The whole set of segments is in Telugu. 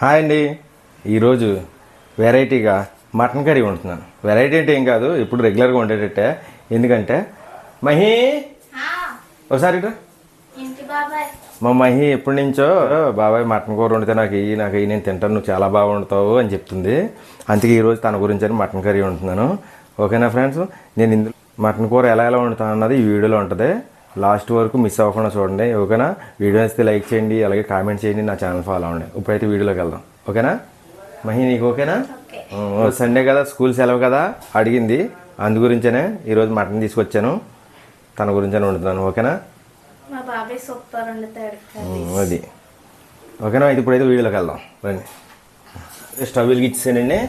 హాయ్ అండి. ఈరోజు వెరైటీగా మటన్ కర్రీ వండుతున్నాను. వెరైటీ అంటే ఏం కాదు, ఇప్పుడు రెగ్యులర్గా ఉండేటట్టే. ఎందుకంటే మహి ఒకసారి మా మహి ఎప్పటి నుంచో బాబాయ్ మటన్ కూర వండితే నాకు నేను తింటాను, నువ్వు చాలా బాగా వండుతావు అని చెప్తుంది. అందుకే ఈరోజు తన గురించి అని మటన్ కర్రీ వండుతున్నాను. ఓకేనా ఫ్రెండ్స్, నేను ఇందులో మటన్ కూర ఎలా వండుతాను అన్నది ఈ వీడియోలో ఉంటుంది. లాస్ట్ వరకు మిస్ అవ్వకుండా చూడండి. ఓకేనా? వీడియో వస్తే లైక్ చేయండి, అలాగే కామెంట్ చేయండి, నా ఛానల్ ఫాలో అవ్వండి. ఇప్పుడైతే వీడియోలోకి వెళ్దాం. ఓకేనా మహి, నీకు ఓకేనా? సండే కదా, స్కూల్ సెలవు కదా, అడిగింది. అందు గురించేనే ఈరోజు మటన్ తీసుకొచ్చాను, తన గురించే వండుతున్నాను. ఓకేనా? అది ఓకేనా? అయితే ఇప్పుడైతే వీడియోలోకి వెళ్దాం రండి. స్టవ్ వెలిగించేసానండి,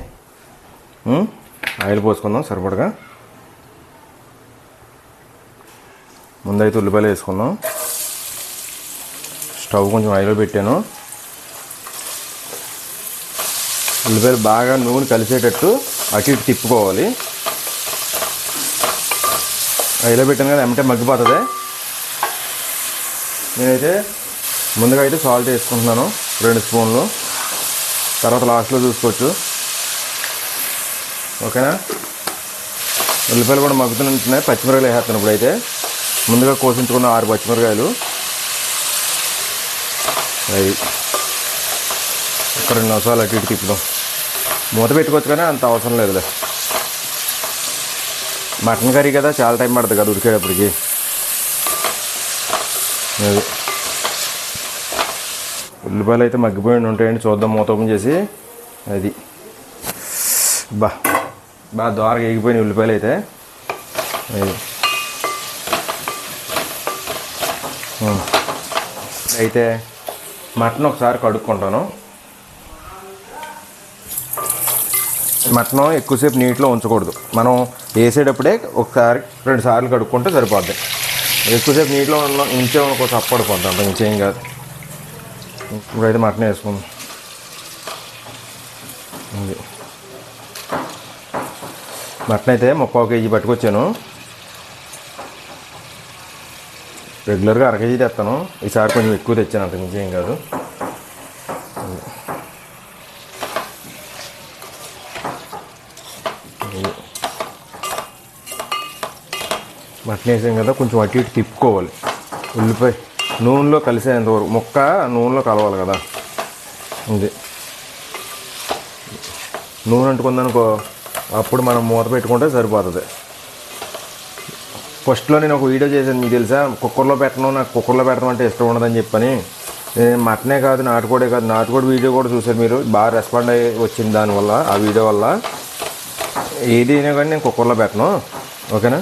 ఆయిల్ పోసుకుందాం సరిపడగా. ముందైతే ఉల్లిపాయలు వేసుకుందాం. స్టవ్ కొంచెం ఆయిల్లో పెట్టాను. ఉల్లిపాయలు బాగా నూనె కలిసేటట్టు అటు ఇటు తిప్పుకోవాలి. ఆయిల్లో పెట్టాను కదా, ఎమ్మటే మగ్గిపోతుంది. నేనైతే ముందుగా అయితే సాల్ట్ వేసుకుంటున్నాను 2 స్పూన్లు, తర్వాత లాస్ట్లో చూసుకోవచ్చు. ఓకేనా? ఉల్లిపాయలు కూడా మగ్గుతున్నాయి. పచ్చిమిరకాయలు వేసేస్తాను. ఇప్పుడైతే ముందుగా కోసించుకున్న 6 పచ్చిమిరకాయలు, అవి ఒక 2 నిమిషాలు అటు ఇటు తిప్పుదాం. మూత పెట్టుకోవచ్చు కానీ అంత అవసరం లేదులే. మటన్ కర్రీ కదా, చాలా టైం పడుతుంది కదా ఉడికేటప్పటికి. అది ఉల్లిపాయలు అయితే మగ్గిపోయి ఉంటాయండి. చూద్దాం మూత ఓపెన్ చేసి. అది బాగా దోరగా ఎగిపోయినాయి ఉల్లిపాయలు అయితే. అది అయితే మటన్ ఒకసారి కడుక్కుంటాను. మటన్ ఎక్కువసేపు నీటిలో ఉంచకూడదు. మనం వేసేటప్పుడే ఒకసారి 2 సార్లు కడుక్కుంటే సరిపోద్ది. ఎక్కువసేపు నీటిలో ఉంచే కొంచెం అప్పడిపోద్ది, అంత ఇంకేం కాదు. ఇప్పుడైతే మటన్ వేసుకుందాం. మటన్ అయితే 3/4 కేజీ పట్టుకొచ్చాను. రెగ్యులర్గా 1/2 కేజీ తెస్తాను, ఈసారి కొంచెం ఎక్కువ తెచ్చాను, అంత ఇంకేం కాదు. మటన్ వేసాం కదా, కొంచెం అటు ఇటు తిప్పుకోవాలి. ఉల్లిపాయ నూనెలో కలిసేంత వరకు, ముక్క నూనెలో కలవాలి కదా. ఇది నూనె అంటుకుందనుకో, అప్పుడు మనం మూత పెట్టుకుంటే సరిపోతుంది. ఫస్ట్లో నేను ఒక వీడియో చేశాను, మీకు తెలుసా? కుక్కర్లో పెట్టను, నాకు కుక్కర్లో పెట్టడం అంటే ఇష్టం ఉండదని చెప్పని. నేను మటనే కాదు, నాటుకోడే కాదు, నాటుకోడి వీడియో కూడా చూసారు మీరు, బాగా రెస్పాండ్ అయ్యి వచ్చింది దానివల్ల, ఆ వీడియో వల్ల. ఏది అయినా కానీ నేను కుక్కర్లో పెట్టను. ఓకేనా?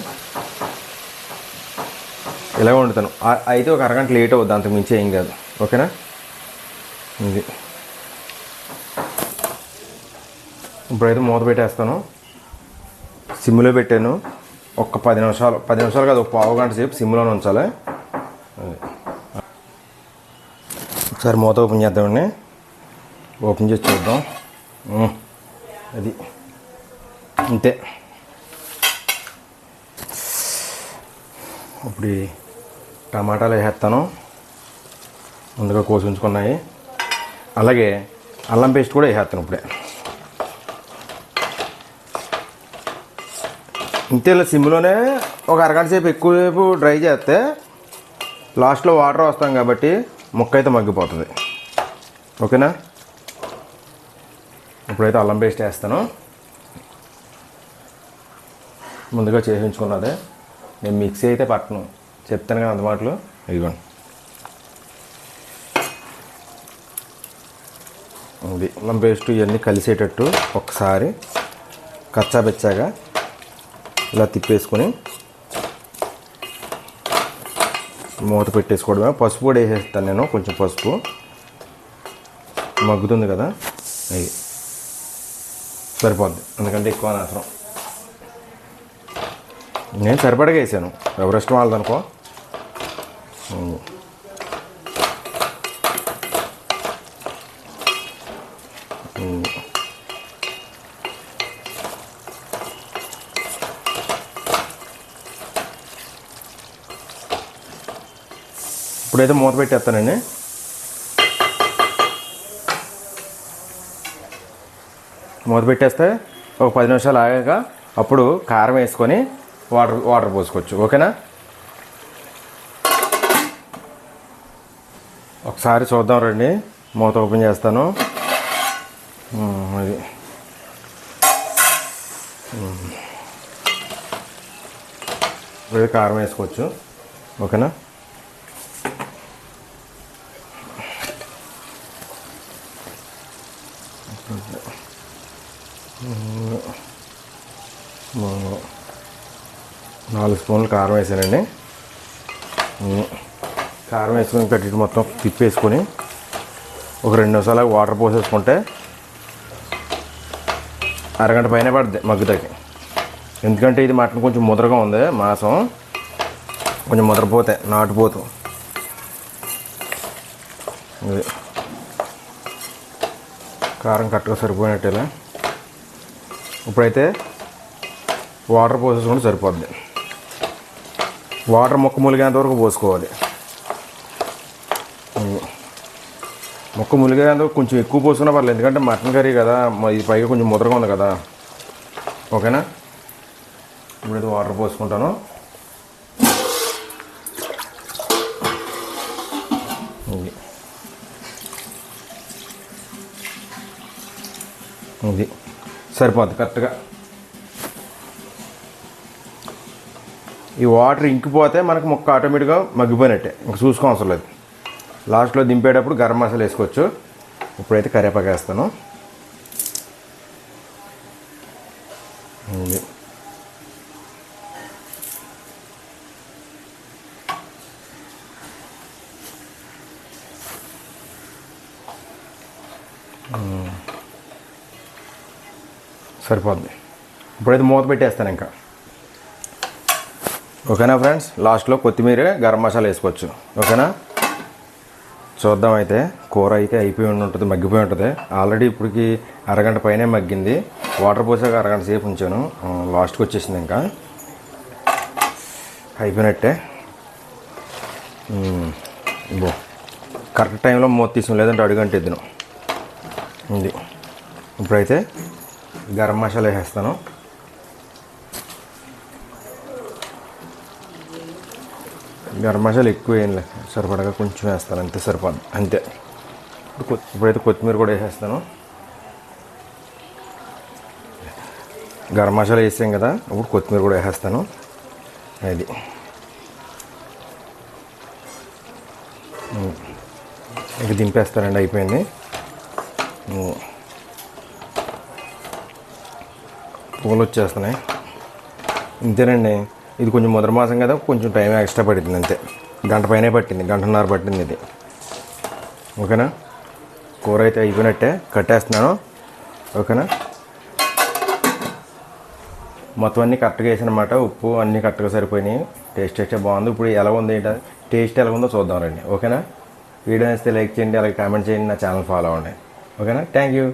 ఇలా వండుతాను. అయితే ఒక అరగంట లేట్ అవుద్ది, అంతకు మించి ఏం కాదు. ఓకేనా? ఇది ఇప్పుడైతే మూత పెట్టేస్తాను. సిమ్లో పెట్టాను. ఒక 10 నిమిషాలు కాదు, ఒక పావు గంట సేపు సిమ్లోనే ఉంచాలి. ఒకసారి మూత ఓపెన్ చేద్దామండి. ఓపెన్ చేసి చూద్దాం. అది అంతే. ఇప్పుడు టమాటాలు వేసేస్తాను, ముందుగా కోసి ఉంచుకున్నాయి. అలాగే అల్లం పేస్ట్ కూడా వేసేస్తాను ఇప్పుడే. ఇంతే, సిమ్లోనే ఒక అరగంట సేపు ఎక్కువసేపు డ్రై చేస్తే లాస్ట్లో వాటర్ వస్తాం కాబట్టి ముక్క అయితే మగ్గిపోతుంది. ఓకేనా? ఇప్పుడైతే అల్లం పేస్ట్ వేస్తాను. ముందుగా చేయించుకున్నదే, నేను మిక్సీ అయితే పట్టను, చెప్తాను కదా అంత మాటలు. ఇదిగోండి, ఇది అల్లం పేస్ట్ ఇవన్నీ కలిసేటట్టు ఒకసారి కచ్చాబెచ్చాగా ఇలా తిప్పేసుకొని మూత పెట్టేసుకోవడమే. పసుపు కూడా వేసేస్తాను నేను, కొంచెం పసుపు. మగ్గుతుంది కదా, అది సరిపోద్ది, ఎందుకంటే ఎక్కువ అవసరం. నేను సరిపడగా వేసాను, ఎవరిష్టం వాళ్ళదనుకో. ఇప్పుడైతే మూత పెట్టేస్తానండి. మూత పెట్టేస్తే ఒక 10 నిమిషాలు ఆగాక అప్పుడు కారం వేసుకొని వాటర్ పోసుకోవచ్చు. ఓకేనా? ఒకసారి చూద్దాం రండి. మూత ఓపెన్ చేస్తాను. అది కారం వేసుకోవచ్చు. ఓకేనా? నాలుగు స్పూన్లు కారం వేసానండి. కారం వేసుకొని కట్టి మొత్తం తిప్పేసుకొని ఒక 2 నిమిషాలు వాటర్ పోసేసుకుంటే అరగంట పైన పడుతుంది మగ్గుతాకి. ఎందుకంటే ఇది మటన్ కొంచెం ముద్రగా ఉంది, మాంసం కొంచెం ముద్రపోతే నాటుపోతు. ఇది కారం కరెక్ట్గా సరిపోయినట్టేలా. ఇప్పుడైతే వాటర్ పోసేసుకుంటే సరిపోద్ది. వాటర్ ముక్క ములిగేంత వరకు పోసుకోవాలి. ముక్క ములిగేంత కొంచెం ఎక్కువ పోసుకున్నా పర్లేదు, ఎందుకంటే మటన్ కర్రీ కదా, ఇది పైగా కొంచెం ముద్రగా ఉంది కదా. ఓకేనా? ఇప్పుడైతే వాటర్ పోసుకుంటాను. ఇది సరిపోద్ది కరెక్ట్గా. ఈ వాటర్ ఇంకిపోతే మనకు ముక్క ఆటోమేటిక్గా మగ్గిపోయినట్టే, ఇంక చూసుకో అవసరం లేదు. లాస్ట్లో దింపేటప్పుడు గరం మసాలా వేసుకోవచ్చు. ఇప్పుడైతే కరివేపాకు వేస్తాను. ఇది సరిపోద్ది. ఇప్పుడైతే మూత పెట్టేస్తాను ఇంకా. ఓకేనా ఫ్రెండ్స్? లాస్ట్లో కొత్తిమీర గరం మసాలా వేసుకోవచ్చు. ఓకేనా? చూద్దాం. అయితే కూర అయితే అయిపోయి ఉంటుంది, మగ్గిపోయి ఉంటుంది ఆల్రెడీ. ఇప్పటికి అరగంట పైనే మగ్గింది. వాటర్ పోసాక అరగంట సేపు ఉంచాను. లాస్ట్కి వచ్చేసింది, ఇంకా అయిపోయినట్టే. కరెక్ట్ టైంలో మూత తీసాం, లేదంటే అడుగంటే ఎద్దును. ఇది ఇప్పుడైతే గరం మసాలా వేసేస్తాను. గరం మసాలా ఎక్కువ ఏం లేదు, సరిపడగా కొంచెం వేస్తాను అంతే, సరిపోదు అంతే. ఇప్పుడైతే కొత్తిమీర కూడా వేసేస్తాను. గరం మసాలా వేసాం కదా, ఇప్పుడు కొత్తిమీర కూడా వేసేస్తాను. అది ఇక దింపేస్తానండి, అయిపోయింది. పూలు వచ్చేస్తున్నాయి, ఇంతేనండి. ఇది కొంచెం ముద్ర మాసం కదా, కొంచెం టైం ఎక్స్ట్రా పడుతుంది అంతే. గంట పైనే పట్టింది, 1.5 గంట పట్టింది ఇది. ఓకేనా? కూర అయితే అయిపోయినట్టే, కట్టేస్తున్నాను. ఓకేనా? మొత్తం అన్నీ కరెక్ట్గా వేసానమాట. ఉప్పు అన్నీ కరెక్ట్గా సరిపోయినాయి. టేస్ట్ అయితే బాగుంది. ఇప్పుడు ఎలా ఉంది టేస్ట్ ఎలా ఉందో చూద్దాం రండి. ఓకేనా? వీడియో నచ్చితే లైక్ చేయండి, అలాగే కామెంట్ చేయండి, నా ఛానల్ ఫాలో అవ్వండి. ఓకేనా? Thank you.